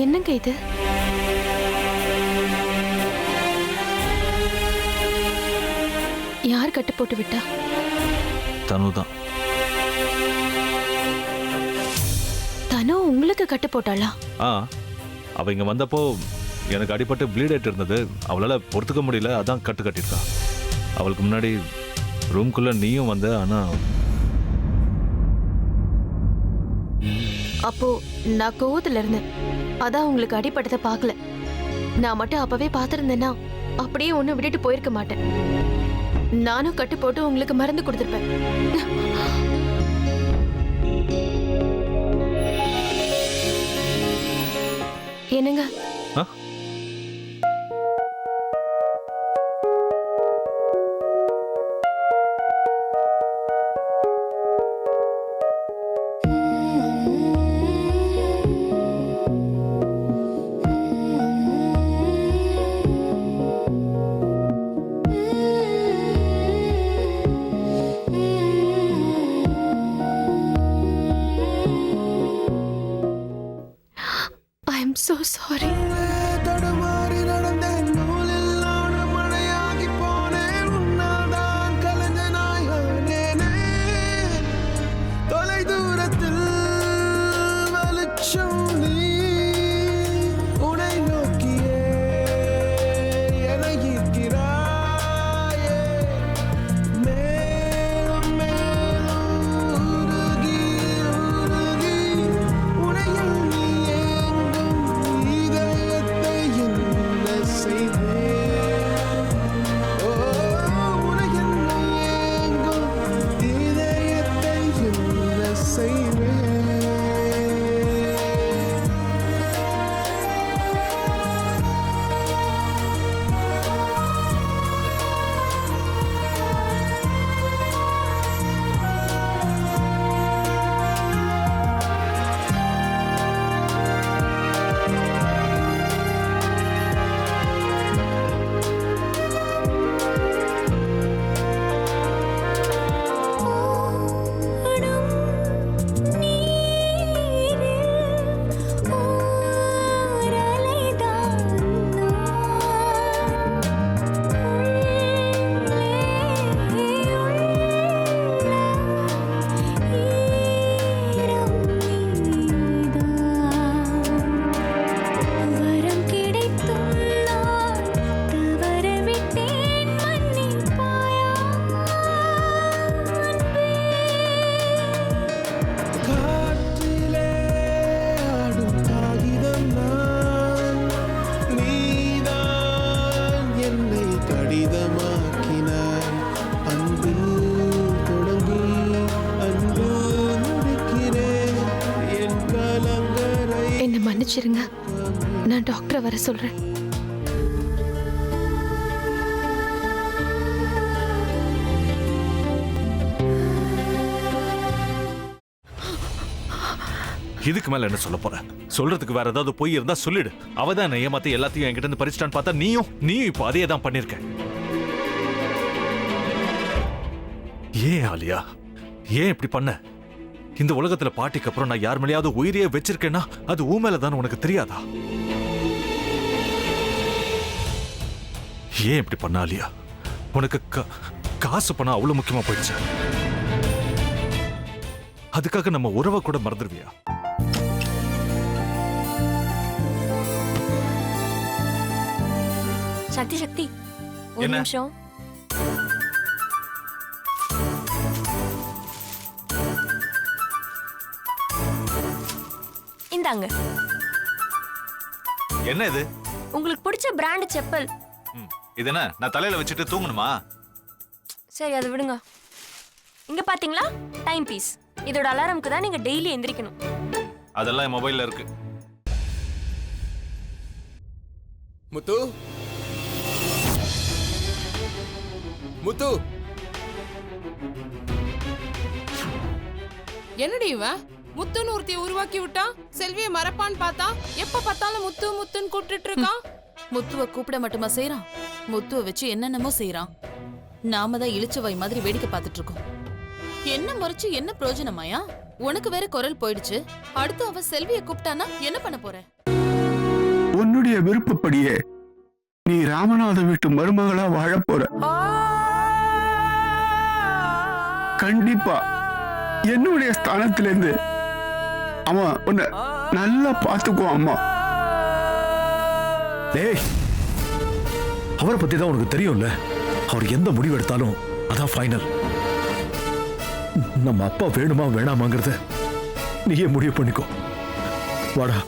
என்னங்க இது? யார் கட்டு போட்டு விட்டா? தனுதான். தனு உங்களுக்கு கட்டு போட்டாளா? அவ இங்க வந்தப்போ எனக்கு அடிபட்டு ப்ளீட் ஆயிட்டு இருந்தது. அவளால பொறுத்துக்க முடியல, அதான் கட்டு கட்டிருக்கா. அவளுக்கு முன்னாடி ரூம்குள்ள நீயும் வந்த. ஆனா அப்போ நான் கோவத்துல இருந்தேன், அதான் உங்களுக்கு அடிபட்டதை பார்க்கல. நான் மட்டும் அப்பவே பார்த்திருந்தேன்னா அப்படியே ஒண்ணு விட்டுட்டு போயிருக்க மாட்டேன். நானும் கட்டு போட்டு உங்களுக்கு மருந்து கொடுத்துருப்பேன். என்னங்க? I'm so sorry. மன்னிச்சிருங்க, நான் டாக்டரை வர சொல்றேன். இதுக்கு மேல என்ன சொல்ல போற? சொல்றதுக்கு வேற ஏதாவது போய் இருந்தா சொல்லிடு. அவதான் ஏமாத்தி எல்லாத்தையும் என்கிட்ட இருந்து பறிச்சிட்டான்னு பார்த்தா நீயும் இப்போ அதே தான் பண்ணிருக்க. ஏன் ஆலியா, ஏன் இப்படி பண்ண? இந்த உலகத்துல பாட்டிக்கு அப்புறம் நான் யார் மேலேயாவது உயிரையே வச்சிருக்கேன்னா அது ஊ மேலதான் உனக்கு தெரியாதா? ஏன் இப்படி பண்ண ஆலியா? உனக்கு காசு பணம் அவ்வளவு முக்கியமா போயிடுச்சு. அதுக்காக நம்ம உறவை கூட மறந்துடுவியா? சக்தி சக்தி, ஒரு நிமிஷம். இந்தாங்க. என்ன இது? உங்களுக்கு பிடிச்ச பிராண்ட் செப்பல். இது என்ன, நான் தலையில வச்சுட்டு தூங்கணுமா? சரி, அதை விடுங்க. இங்க பாத்தீங்களா, டைம் பீஸ். இதோட அலாரம்க்கு தான் நீங்க டெய்லி எந்திரிக்கணும். அதெல்லாம் என் மொபைல்ல இருக்கு. முத்து, முத்து, என்னடி இவன் முத்துன்னு ஒருத்திய உருவாக்கி விட்டான். செல்விய மறப்பான்னு பார்த்தா எப்ப பார்த்தாலும் முத்து முத்துன்னு கூப்பிட்டு இருக்கான். முத்துவ கூப்பிட மட்டுமா செய்யறான், முத்துவ வச்சு என்னென்னமோ செய்யறான். நாம தான் இளிச்சவாய் மாதிரி வேடிக்கை பார்த்துட்டு இருக்கோம். என்ன முறைச்சு என்ன பிரயோஜனமாயா? உனக்கு வேற குரல் போயிடுச்சு. அடுத்து அவ செல்விய கூப்பிட்டானா என்ன பண்ண போற? உன்னுடைய விருப்பப்படியே நீ ராமநாத வீட்டு மருமகளா வாழப் போற. கண்டிப்பா என்னுடைய ஸ்தானத்திலிருந்து அவன் உன்னை நல்லா பார்த்துக்குவான் அம்மா. டேய், அவரை பத்தி தான் உனக்கு தெரியும்ல. அவர் எந்த முடிவு எடுத்தாலும் அதான் ஃபைனல். நம்ம அப்பா வேணுமா வேணாமாங்கிறத நீயே முடிவு பண்ணிக்கோ. வாடா.